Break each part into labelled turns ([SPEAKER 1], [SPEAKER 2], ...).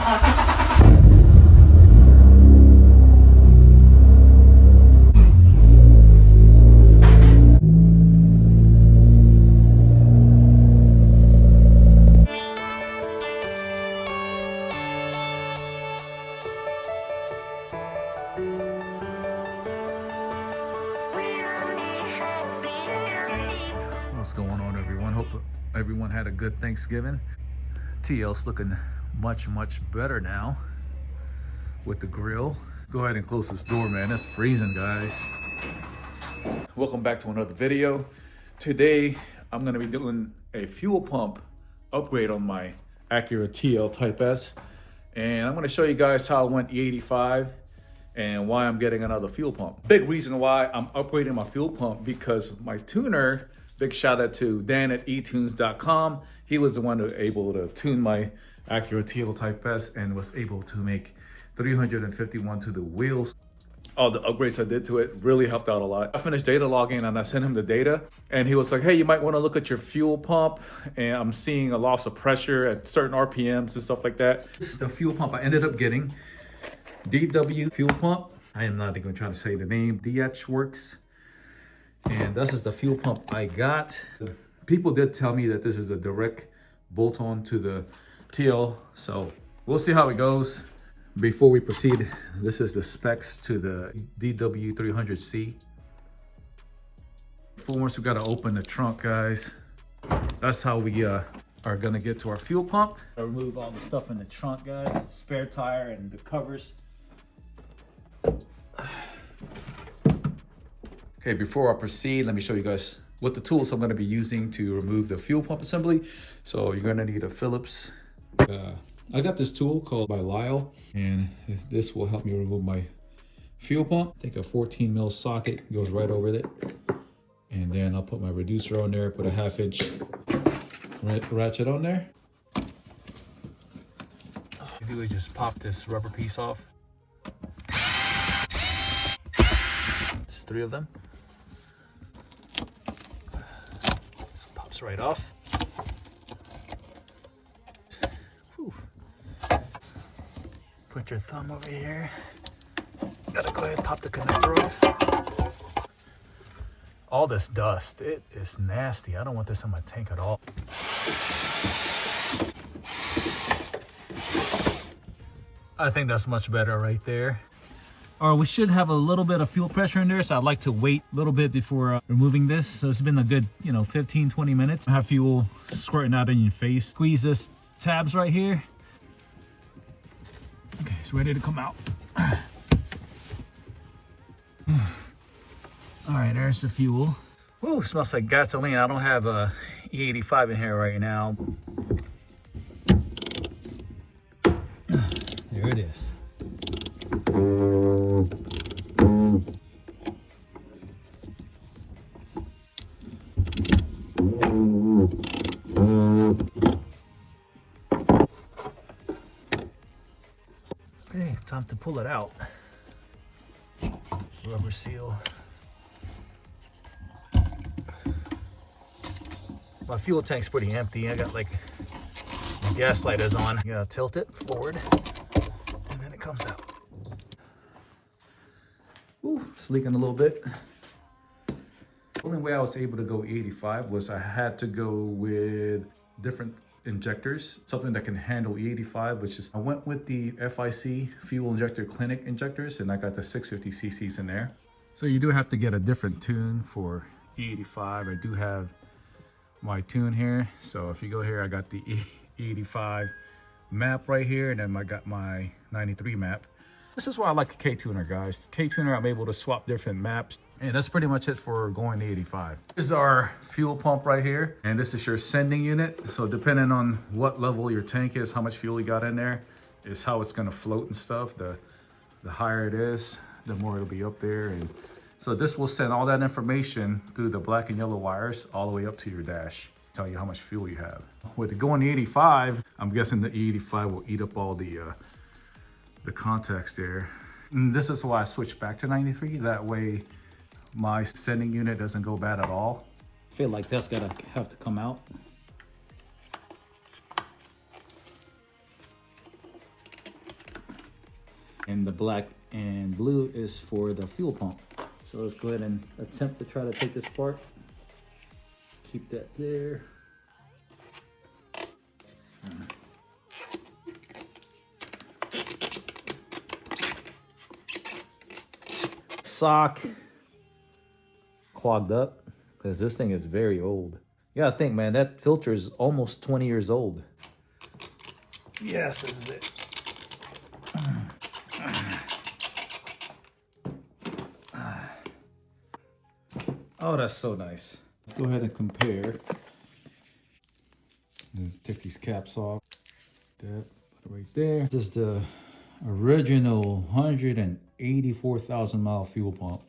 [SPEAKER 1] What's going on, everyone? Hope everyone had a good Thanksgiving. TL's looking much better now with the grill. Go ahead and close this door, man. It's freezing, guys. Welcome back to another video. Today I'm going to be doing a fuel pump upgrade on my Acura TL Type S, and I'm going to show you guys how I went E85 and why I'm getting another fuel pump. Big reason why I'm upgrading my fuel pump, because my tuner, big shout out to Dan at etunes.com. He was the one who was able to tune my Acura TL Type S and was able to make 351 to the wheels. All the upgrades I did to it really helped out a lot. I finished data logging and I sent him the data, and he was like, hey, you might want to look at your fuel pump. And I'm seeing a loss of pressure at certain RPMs and stuff like that. This is the fuel pump I ended up getting. DW fuel pump. I am not even trying to say the name. DH Works. And this is the fuel pump I got. People did tell me that this is a direct bolt-on to the TL, so we'll see how it goes. Before we proceed, this is the specs to the DW300C. First, we gotta open the trunk, guys. That's how we are gonna get to our fuel pump. I remove all the stuff in the trunk, guys. Spare tire and the covers. Okay, before I proceed, let me show you guys what the tools I'm going to be using to remove the fuel pump assembly. So you're going to need a Phillips. I got this tool called by Lyle, and this will help me remove my fuel pump. Take a 14 mil socket, goes right over it. And then I'll put my reducer on there, put a 1/2 inch ratchet on there. What you do is just pop this rubber piece off. There's 3 of them. Right off. Whew. Put your thumb over here. Gotta go ahead and pop the connector off. All this dust, it is nasty. I don't want this in my tank at all. I think that's much better right there. Or we should have a little bit of fuel pressure in there, so I'd like to wait a little bit before removing this. So it's been a good, 15-20 minutes. Have fuel squirting out in your face. Squeeze this tabs right here. Okay, it's ready to come out. All right, there's the fuel. Ooh, smells like gasoline. I don't have a E85 in here right now. There it is. Okay, time to pull it out. Rubber seal. My fuel tank's pretty empty. I got like the gas light is on. You gotta tilt it forward and then it comes out. Ooh, it's leaking a little bit. The only way I was able to go E85 was I had to go with different injectors, something that can handle E85, which is I went with the FIC Fuel Injector Clinic injectors, and I got the 650 cc's in there. So you do have to get a different tune for E85. I do have my tune here. So if you go here, I got the E85 map right here, and then I got my 93 map. This is why I like a K-tuner, guys. K-tuner, I'm able to swap different maps. And that's pretty much it for going to 85. This is our fuel pump right here. And this is your sending unit. So depending on what level your tank is, how much fuel you got in there, is how it's gonna float and stuff. The higher it is, the more it'll be up there. And so this will send all that information through the black and yellow wires all the way up to your dash. Tell you how much fuel you have. With it going to 85, I'm guessing the E85 will eat up all the contacts there. And this is why I switched back to 93. That way my sending unit doesn't go bad at all. I feel like that's gonna have to come out. And the black and blue is for the fuel pump. So let's go ahead and attempt to try to take this apart. Keep that there. Sock clogged up because this thing is very old. You gotta think, man, that filter is almost 20 years old. Yes, this is it. Oh, that's so nice. Let's go ahead and compare. Let's take these caps off. That, put it right there. This is the original 184,000 mile fuel pump.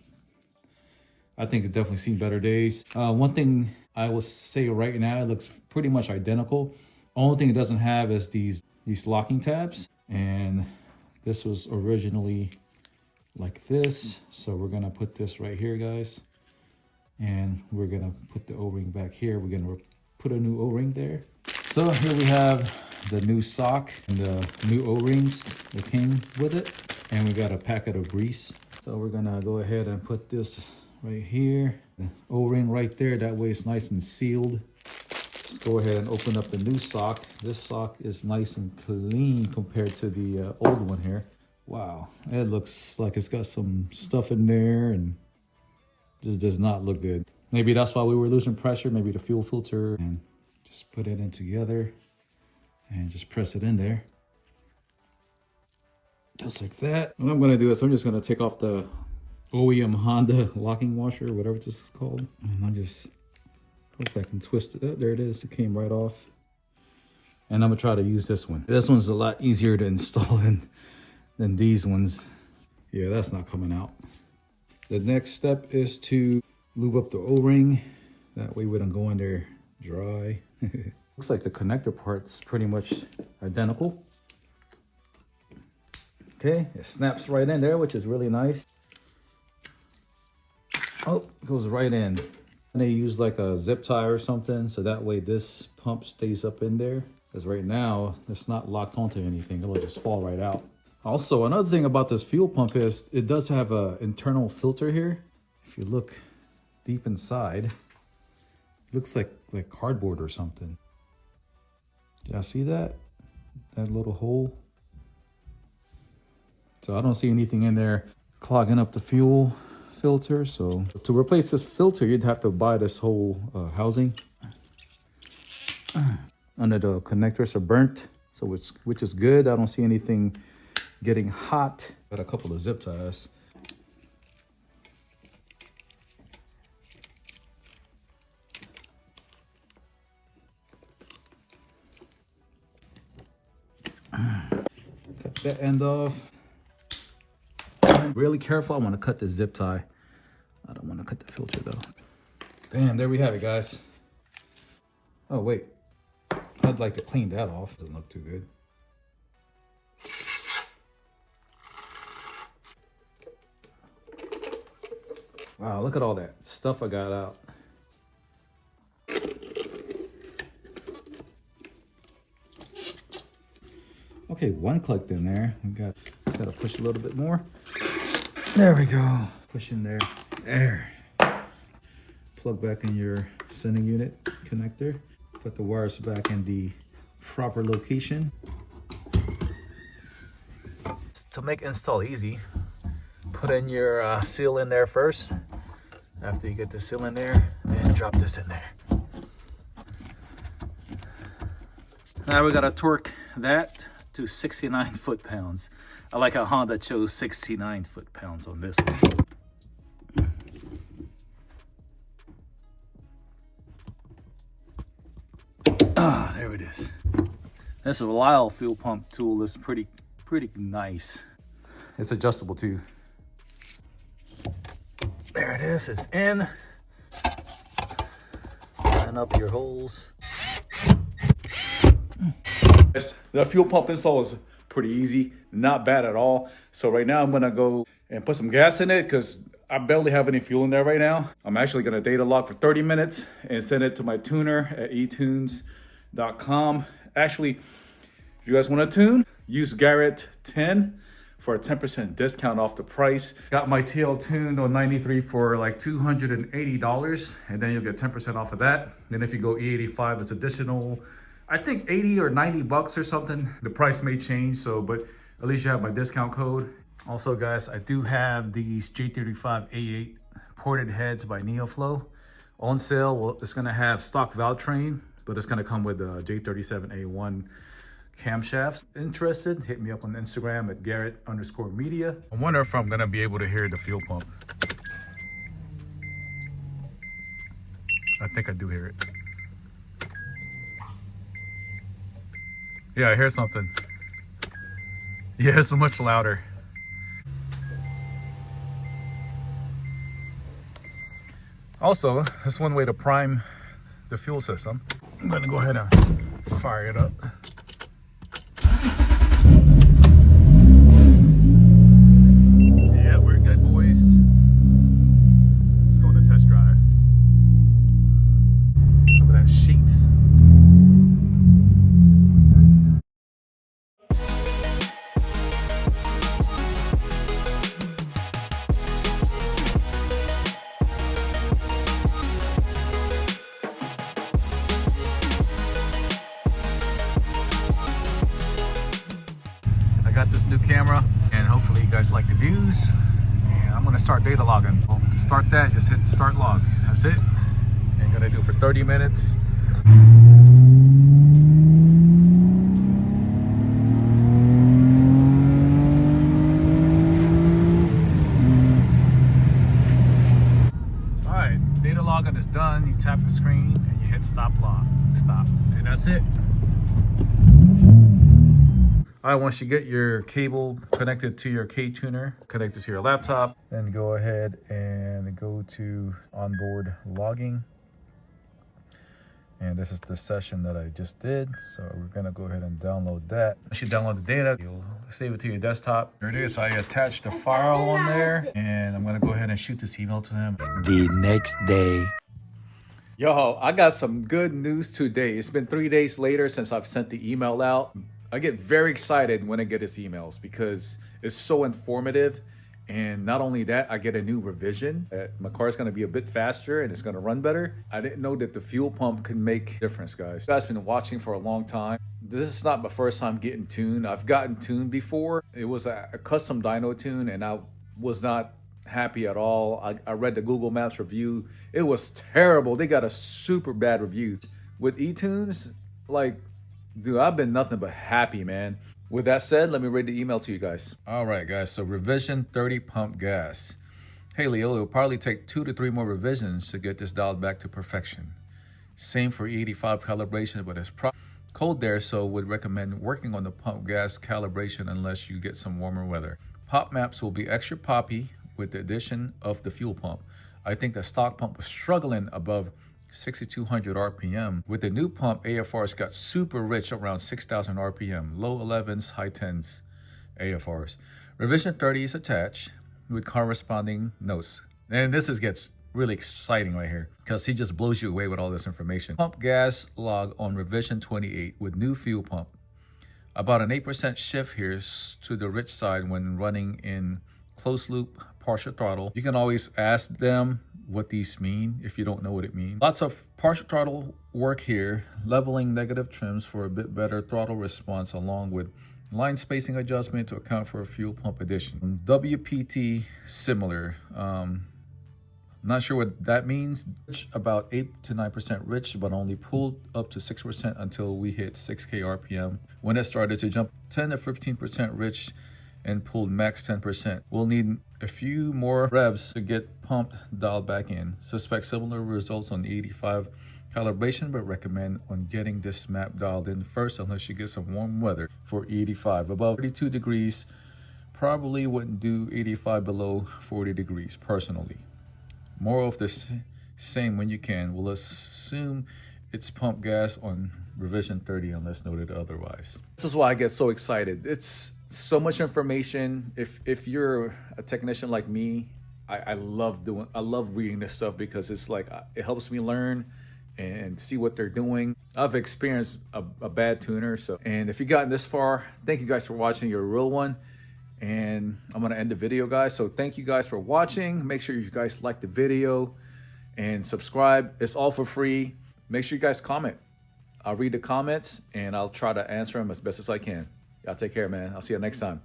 [SPEAKER 1] I think it's definitely seen better days. One thing I will say right now, it looks pretty much identical. Only thing it doesn't have is these locking tabs. And this was originally like this. So we're gonna put this right here, guys. And we're gonna put the O-ring back here. We're gonna put a new O-ring there. So here we have the new sock and the new O-rings that came with it. And we got a packet of grease. So we're gonna go ahead and put this right here. The O-ring right there, that way it's nice and sealed. Let's go ahead and open up the new sock. This sock is nice and clean compared to the old one here. Wow, it looks like it's got some stuff in there and just does not look good. Maybe that's why we were losing pressure, maybe the fuel filter. And just put it in together and just press it in there. Just like that. What I'm gonna do is I'm just gonna take off the OEM Honda locking washer, whatever this is called. And I'm just, hope I can twist it. Oh, there it is, it came right off. And I'm gonna try to use this one. This one's a lot easier to install than these ones. Yeah, that's not coming out. The next step is to lube up the O-ring. That way we don't go in there dry. Looks like the connector part's pretty much identical. Okay, it snaps right in there, which is really nice. Oh, it goes right in. And they use like a zip tie or something, so that way this pump stays up in there. Because right now, it's not locked onto anything. It'll just fall right out. Also, another thing about this fuel pump is it does have an internal filter here. If you look deep inside, it looks like cardboard or something. Y'all see that? That little hole? So I don't see anything in there clogging up the fuel filter. So to replace this filter, you'd have to buy this whole housing. Under the connectors are burnt, so which is good. I don't see anything getting hot. Got a couple of zip ties. Cut that end off. Really careful, I want to cut the zip tie. I don't want to cut the filter though. Bam, there we have it, guys. Oh wait, I'd like to clean that off. Doesn't look too good. Wow, look at all that stuff I got out. Okay, one clicked in there. Just gotta push a little bit more. There we go. Push in there. There. Plug back in your sending unit connector. Put the wires back in the proper location. To make install easy, put in your seal in there first. After you get the seal in there, then drop this in there. Now we gotta torque that to 69 foot-pounds. I like how Honda chose 69 foot-pounds on this one. Ah, there it is. This Lyle fuel pump tool is pretty nice. It's adjustable too. There it is, it's in. Line up your holes. The fuel pump install is pretty easy, not bad at all. So right now I'm gonna go and put some gas in it because I barely have any fuel in there right now. I'm actually gonna data log for 30 minutes and send it to my tuner at etunes.com. Actually, if you guys wanna tune, use Garrett 10 for a 10% discount off the price. Got my TL tuned on 93 for like $280, and then you'll get 10% off of that. Then if you go E85, it's additional, I think 80 or 90 bucks or something. The price may change, so, but at least you have my discount code. Also guys, I do have these J35A8 ported heads by NeoFlow on sale. Well, it's gonna have stock valve train, but it's gonna come with the J37A1 camshafts. Interested, hit me up on Instagram at Garrett_media. I wonder if I'm gonna be able to hear the fuel pump. I think I do hear it. Yeah, I hear something. Yeah, it's much louder. Also, that's one way to prime the fuel system. I'm gonna go ahead and fire it up. Yeah, we're good, boys. Let's go on a test drive. Some of that sheets. I got this new camera, and hopefully you guys like the views. And I'm gonna start data logging. Well, to start that, just hit start log. That's it. And gonna do it for 30 minutes. All right, data logging is done. You tap the screen and you hit stop log. Stop, and that's it. All right, once you get your cable connected to your K-tuner, connected to your laptop, then go ahead and go to onboard logging. And this is the session that I just did. So we're gonna go ahead and download that. Once you download the data, you'll save it to your desktop. There it is, I attached the file on there, and I'm gonna go ahead and shoot this email to him.
[SPEAKER 2] The next day.
[SPEAKER 1] Yo, I got some good news today. It's been 3 days later since I've sent the email out. I get very excited when I get his emails because it's so informative. And not only that, I get a new revision. My car is going to be a bit faster and it's going to run better. I didn't know that the fuel pump can make a difference, guys. You guys been watching for a long time. This is not my first time getting tuned. I've gotten tuned before. It was a custom dyno tune and I was not happy at all. I read the Google Maps review. It was terrible. They got a super bad review. With eTunes, like, dude, I've been nothing but happy, man. With that said, let me read the email to you guys. All right, guys. So revision 30 pump gas. Hey, Leo, it'll probably take 2 to 3 more revisions to get this dialed back to perfection. Same for E85 calibration, but it's cold there, so would recommend working on the pump gas calibration unless you get some warmer weather. Pop maps will be extra poppy with the addition of the fuel pump. I think the stock pump was struggling above 6,200 RPM. With the new pump, AFRs got super rich around 6,000 RPM, low 11s, high 10s AFRs. Revision 30 is attached with corresponding notes. And this gets really exciting right here because he just blows you away with all this information. Pump gas log on revision 28 with new fuel pump. About an 8% shift here to the rich side when running in closed loop partial throttle. You can always ask them what these mean if you don't know what it means. Lots of partial throttle work here, leveling negative trims for a bit better throttle response along with line spacing adjustment to account for a fuel pump addition. WPT similar. Not sure what that means. About 8 to 9% rich, but only pulled up to 6% until we hit 6K RPM. When it started to jump 10 to 15% rich and pulled max 10%. We'll need a few more revs to get pumped dialed back in. Suspect similar results on the 85 calibration, but recommend on getting this map dialed in first unless you get some warm weather for 85. Above 32 degrees, probably wouldn't do 85 below 40 degrees personally. More of the same when you can. We'll assume it's pump gas on revision 30 unless noted otherwise. This is why I get so excited. It's so much information. If you're a technician like me, I love reading this stuff because it's like it helps me learn and see what they're doing. I've experienced a bad tuner, and if you've gotten this far, thank you guys for watching. You're a real one, And I'm gonna end the video, guys. So thank you guys for watching. Make sure you guys like the video and subscribe. It's all for free. Make sure you guys comment. I'll read the comments and I'll try to answer them as best as I can. Y'all take care, man. I'll see you next time.